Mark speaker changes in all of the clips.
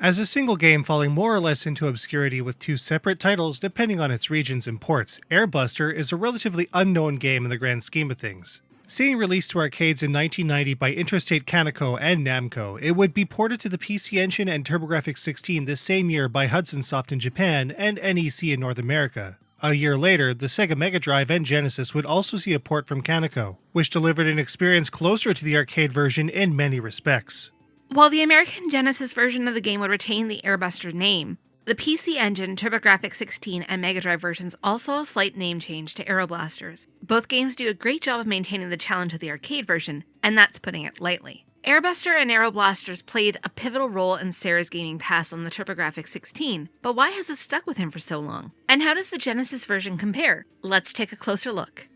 Speaker 1: As a single game falling more or less into obscurity with two separate titles depending on its regions and ports, Aero Blaster is a relatively unknown game in the grand scheme of things. Seeing released to arcades in 1990 by Interstate Kaneko and Namco, it would be ported to the PC Engine and TurboGrafx-16 this same year by Hudson Soft in Japan and NEC in North America. A year later, the Sega Mega Drive and Genesis would also see a port from Kaneko, which delivered an experience closer to the arcade version in many respects.
Speaker 2: While the American Genesis version of the game would retain the Aero Blaster name, the PC Engine, TurboGrafx-16, and Mega Drive versions also saw a slight name change to Aero Blasters. Both games do a great job of maintaining the challenge of the arcade version, and that's putting it lightly. Aero Buster and Aero Blasters played a pivotal role in Sarah's gaming past on the TurboGrafx-16, but why has it stuck with him for so long? And how does the Genesis version compare? Let's take a closer look.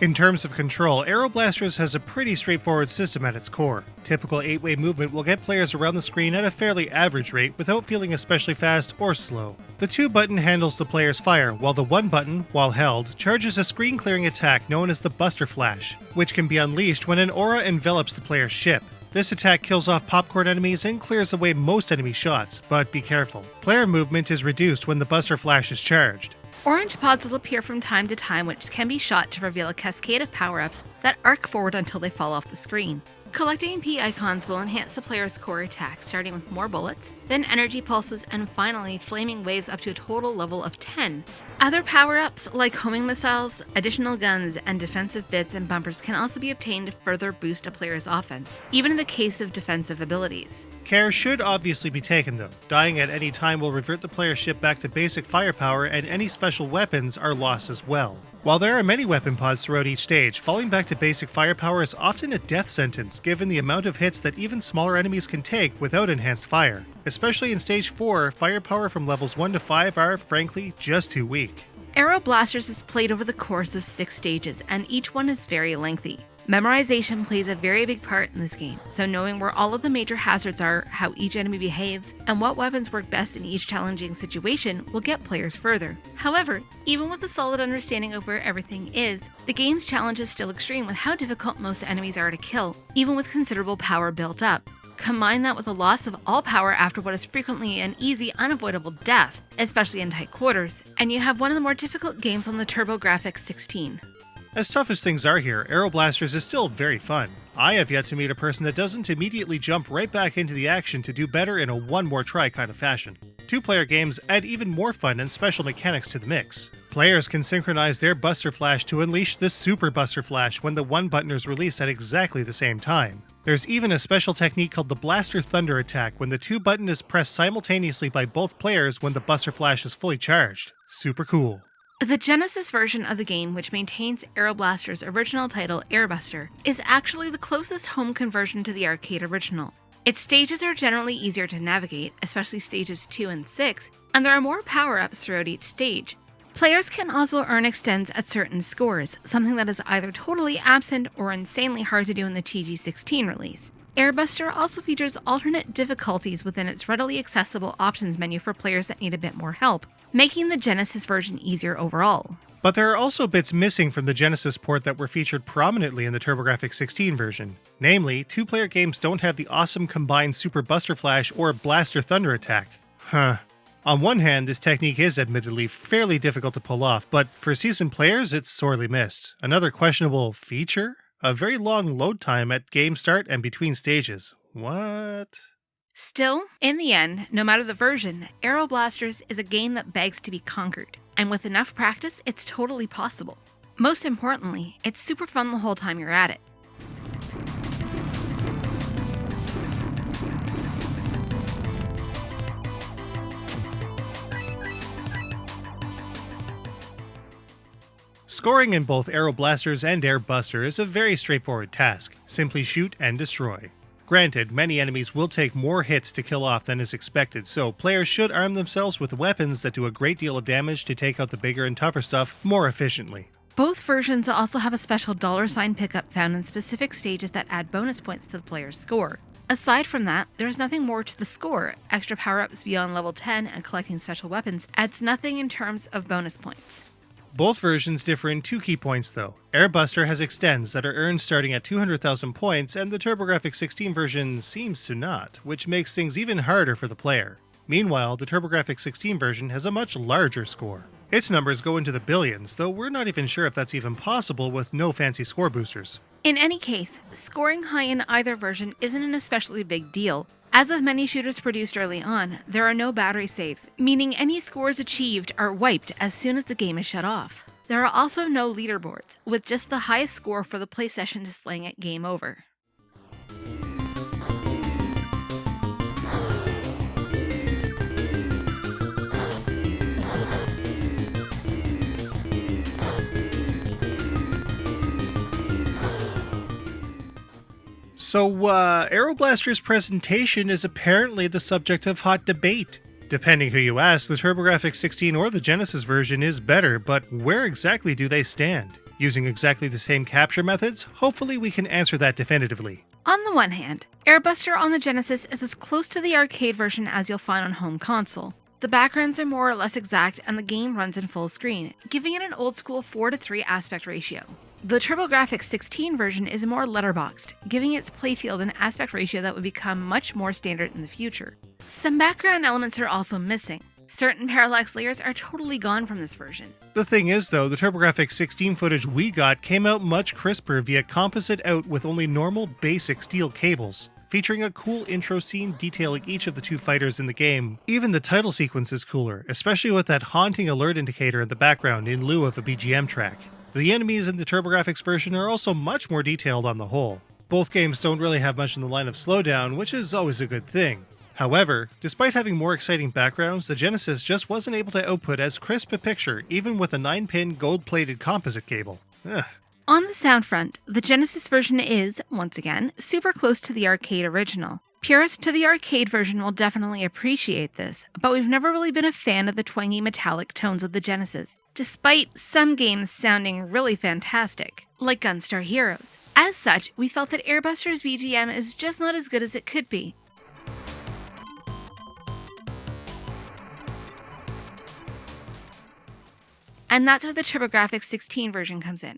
Speaker 1: In terms of control, Aero Blasters has a pretty straightforward system at its core. Typical 8-way movement will get players around the screen at a fairly average rate without feeling especially fast or slow. The 2 button handles the player's fire, while the 1 button, while held, charges a screen-clearing attack known as the Buster Flash, which can be unleashed when an aura envelops the player's ship. This attack kills off popcorn enemies and clears away most enemy shots, but be careful. Player movement is reduced when the Buster Flash is charged.
Speaker 2: Orange pods will appear from time to time, which can be shot to reveal a cascade of power-ups that arc forward until they fall off the screen. Collecting P icons will enhance the player's core attack, starting with more bullets, then energy pulses, and finally flaming waves up to a total level of 10. Other power-ups, like homing missiles, additional guns, and defensive bits and bumpers can also be obtained to further boost a player's offense, even in the case of defensive abilities.
Speaker 1: Care should obviously be taken though. Dying at any time will revert the player's ship back to basic firepower, and any special weapons are lost as well. While there are many weapon pods throughout each stage, falling back to basic firepower is often a death sentence given the amount of hits that even smaller enemies can take without enhanced fire. Especially in stage 4, firepower from levels 1 to 5 are, frankly, just too weak.
Speaker 2: Aero Blasters is played over the course of 6 stages, and each one is very lengthy. Memorization plays a very big part in this game, so knowing where all of the major hazards are, how each enemy behaves, and what weapons work best in each challenging situation will get players further. However, even with a solid understanding of where everything is, the game's challenge is still extreme with how difficult most enemies are to kill, even with considerable power built up. Combine that with a loss of all power after what is frequently an easy, unavoidable death, especially in tight quarters, and you have one of the more difficult games on the TurboGrafx-16.
Speaker 1: As tough as things are here, Aero Blasters is still very fun. I have yet to meet a person that doesn't immediately jump right back into the action to do better in a one more try kind of fashion. 2-player games add even more fun and special mechanics to the mix. Players can synchronize their Buster Flash to unleash the Super Buster Flash when the 1 button is released at exactly the same time. There's even a special technique called the Blaster Thunder attack when the 2 button is pressed simultaneously by both players when the Buster Flash is fully charged. Super cool.
Speaker 2: The Genesis version of the game, which maintains Aero Blaster's original title, Aero Buster, is actually the closest home conversion to the arcade original. Its stages are generally easier to navigate, especially stages 2 and 6, and there are more power-ups throughout each stage. Players can also earn extends at certain scores, something that is either totally absent or insanely hard to do in the TG16 release. Aero Buster also features alternate difficulties within its readily accessible options menu for players that need a bit more help, making the Genesis version easier overall.
Speaker 1: But there are also bits missing from the Genesis port that were featured prominently in the TurboGrafx-16 version. Namely, 2-player games don't have the awesome combined Super Buster Flash or Blaster Thunder attack. On one hand, this technique is admittedly fairly difficult to pull off, but for seasoned players, it's sorely missed. Another questionable feature? A very long load time at game start and between stages. What?
Speaker 2: Still, in the end, no matter the version, Aero Blasters is a game that begs to be conquered, and with enough practice, it's totally possible. Most importantly, it's super fun the whole time you're at it.
Speaker 1: Scoring in both Aero Blasters and Air Buster is a very straightforward task. Simply shoot and destroy. Granted, many enemies will take more hits to kill off than is expected, so players should arm themselves with weapons that do a great deal of damage to take out the bigger and tougher stuff more efficiently.
Speaker 2: Both versions also have a special $sign pickup found in specific stages that add bonus points to the player's score. Aside from that, there's nothing more to the score. Extra power-ups beyond level 10 and collecting special weapons adds nothing in terms of bonus points.
Speaker 1: Both versions differ in 2 key points though. Aero Blaster has extends that are earned starting at 200,000 points, and the TurboGrafx-16 version seems to not, which makes things even harder for the player. Meanwhile, the TurboGrafx-16 version has a much larger score. Its numbers go into the billions, though we're not even sure if that's even possible with no fancy score boosters.
Speaker 2: In any case, scoring high in either version isn't an especially big deal. As with many shooters produced early on, there are no battery saves, meaning any scores achieved are wiped as soon as the game is shut off. There are also no leaderboards, with just the highest score for the play session displaying at game over.
Speaker 1: So, Aero Blaster's presentation is apparently the subject of hot debate. Depending who you ask, the TurboGrafx-16 or the Genesis version is better, but where exactly do they stand? Using exactly the same capture methods? Hopefully we can answer that definitively.
Speaker 2: On the one hand, Aero Blaster on the Genesis is as close to the arcade version as you'll find on home console. The backgrounds are more or less exact and the game runs in full screen, giving it an old school 4:3 aspect ratio. The TurboGrafx-16 version is more letterboxed, giving its playfield an aspect ratio that would become much more standard in the future. Some background elements are also missing. Certain parallax layers are totally gone from this version.
Speaker 1: The thing is though, the TurboGrafx-16 footage we got came out much crisper via composite out with only normal basic steel cables, featuring a cool intro scene detailing each of the 2 fighters in the game. Even the title sequence is cooler, especially with that haunting alert indicator in the background in lieu of a BGM track. The enemies in the TurboGrafx version are also much more detailed on the whole. Both games don't really have much in the line of slowdown, which is always a good thing. However, despite having more exciting backgrounds, the Genesis just wasn't able to output as crisp a picture even with a 9-pin gold-plated composite cable. Ugh.
Speaker 2: On the sound front, the Genesis version is, once again, super close to the arcade original. Purists to the arcade version will definitely appreciate this, but we've never really been a fan of the twangy metallic tones of the Genesis, despite some games sounding really fantastic, like Gunstar Heroes. As such, we felt that Aero Blaster's BGM is just not as good as it could be. And that's where the TurboGrafx-16 version comes in.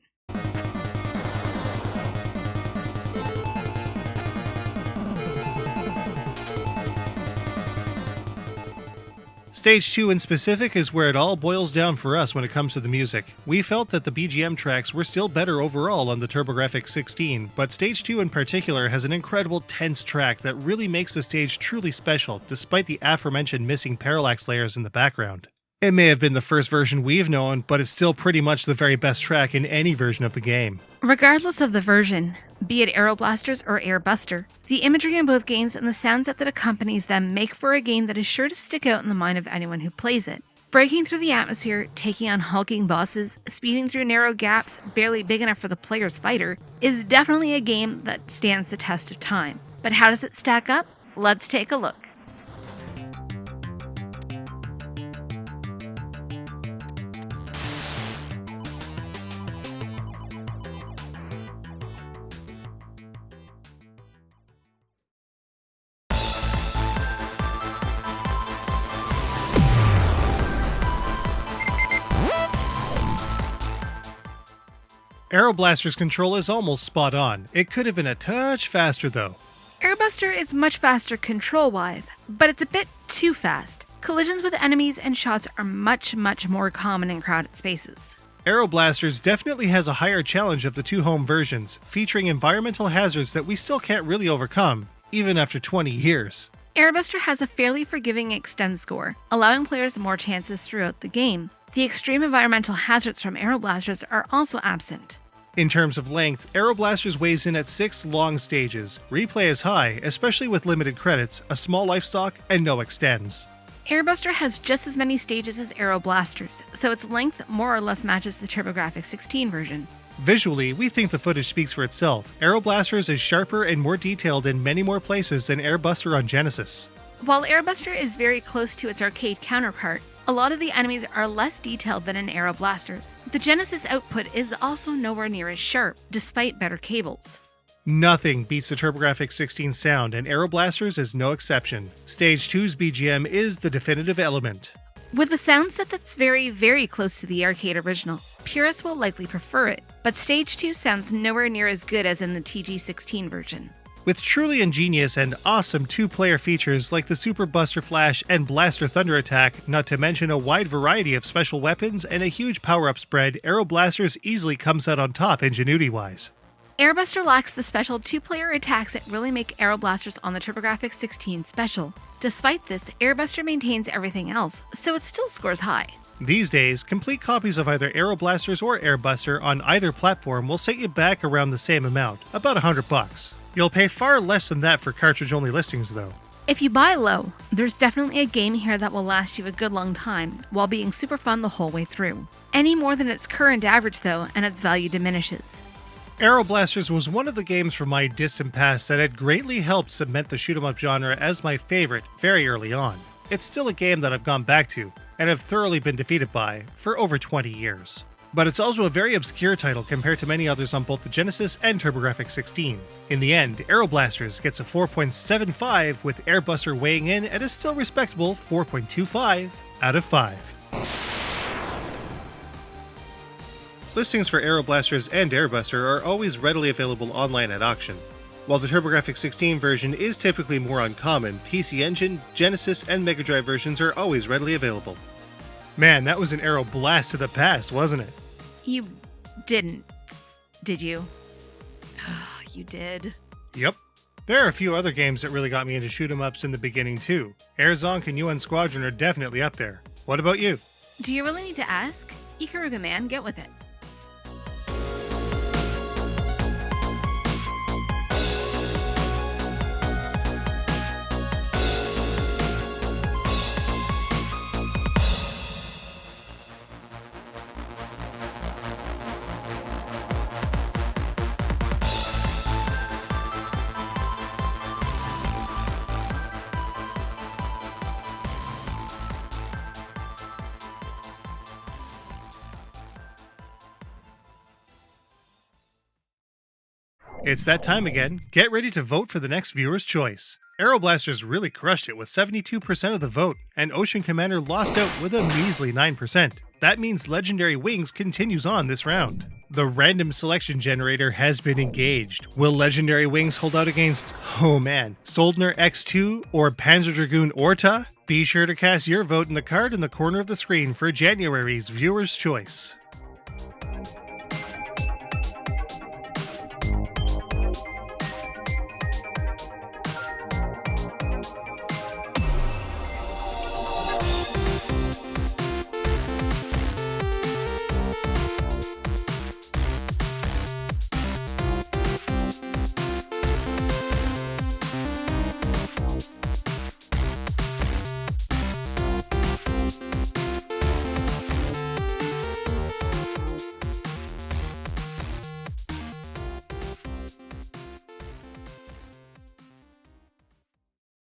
Speaker 1: Stage 2 in specific is where it all boils down for us when it comes to the music. We felt that the BGM tracks were still better overall on the TurboGrafx-16, but Stage 2 in particular has an incredible tense track that really makes the stage truly special, despite the aforementioned missing parallax layers in the background. It may have been the first version we've known, but it's still pretty much the very best track in any version of the game.
Speaker 2: Regardless of the version, be it Aero Blasters or Air Buster, the imagery in both games and the soundset that accompanies them make for a game that is sure to stick out in the mind of anyone who plays it. Breaking through the atmosphere, taking on hulking bosses, speeding through narrow gaps barely big enough for the player's fighter, is definitely a game that stands the test of time. But how does it stack up? Let's take a look.
Speaker 1: Aero Blaster's control is almost spot on. It could have been a touch faster though.
Speaker 2: Aero Buster is much faster control-wise, but it's a bit too fast. Collisions with enemies and shots are much more common in crowded spaces.
Speaker 1: Aero Blasters definitely has a higher challenge of the 2 home versions, featuring environmental hazards that we still can't really overcome, even after 20 years.
Speaker 2: Aero Buster has a fairly forgiving extend score, allowing players more chances throughout the game. The extreme environmental hazards from Aero Blasters are also absent.
Speaker 1: In terms of length, Aero Blasters weighs in at 6 long stages. Replay is high, especially with limited credits, a small life stock, and no extends.
Speaker 2: Aero Buster has just as many stages as Aero Blasters, so its length more or less matches the TurboGrafx-16 version.
Speaker 1: Visually, we think the footage speaks for itself. Aero Blasters is sharper and more detailed in many more places than Aero Buster on Genesis.
Speaker 2: While Aero Buster is very close to its arcade counterpart, a lot of the enemies are less detailed than in Aero Blasters. The Genesis output is also nowhere near as sharp, despite better cables.
Speaker 1: Nothing beats the TurboGrafx-16 sound, and Aero Blasters is no exception. Stage 2's BGM is the definitive element.
Speaker 2: With a sound set that's very, very close to the arcade original, purists will likely prefer it, but Stage 2 sounds nowhere near as good as in the TG16 version.
Speaker 1: With truly ingenious and awesome two-player features like the Super Buster Flash and Blaster Thunder Attack, not to mention a wide variety of special weapons and a huge power-up spread, Aero Blasters easily comes out on top ingenuity-wise.
Speaker 2: Aero Buster lacks the special two-player attacks that really make Aero Blasters on the TurboGrafx-16 special. Despite this, Aero Buster maintains everything else, so it still scores high.
Speaker 1: These days, complete copies of either Aero Blasters or Air Buster on either platform will set you back around the same amount, about $100. You'll pay far less than that for cartridge-only listings, though.
Speaker 2: If you buy low, there's definitely a game here that will last you a good long time, while being super fun the whole way through. Any more than its current average, though, and its value diminishes.
Speaker 1: Aero Blasters was one of the games from my distant past that had greatly helped cement the shoot-'em-up genre as my favorite very early on. It's still a game that I've gone back to, and have thoroughly been defeated by, for over 20 years. But it's also a very obscure title compared to many others on both the Genesis and TurboGrafx-16. In the end, Aero Blasters gets a 4.75, with Air Buster weighing in at a still respectable 4.25 out of 5. Listings for Aero Blasters and Air Buster are always readily available online at auction. While the TurboGrafx-16 version is typically more uncommon, PC Engine, Genesis, and Mega Drive versions are always readily available. Man, that was an Aero blast to the past, wasn't it?
Speaker 2: You didn't, did you? You did.
Speaker 1: Yep. There are a few other games that really got me into shoot-'em-ups in the beginning too. Air Zonk and UN Squadron are definitely up there. What about you?
Speaker 2: Do you really need to ask? Ikaruga man, get with it.
Speaker 1: It's that time again. Get ready to vote for the next viewer's choice. Aero Blasters really crushed it with 72% of the vote, and Ocean Commander lost out with a measly 9%. That means Legendary Wings continues on this round. The random selection generator has been engaged. Will Legendary Wings hold out against, oh man, Soldner X2 or Panzer Dragoon Orta? Be sure to cast your vote in the card in the corner of the screen for January's viewer's choice.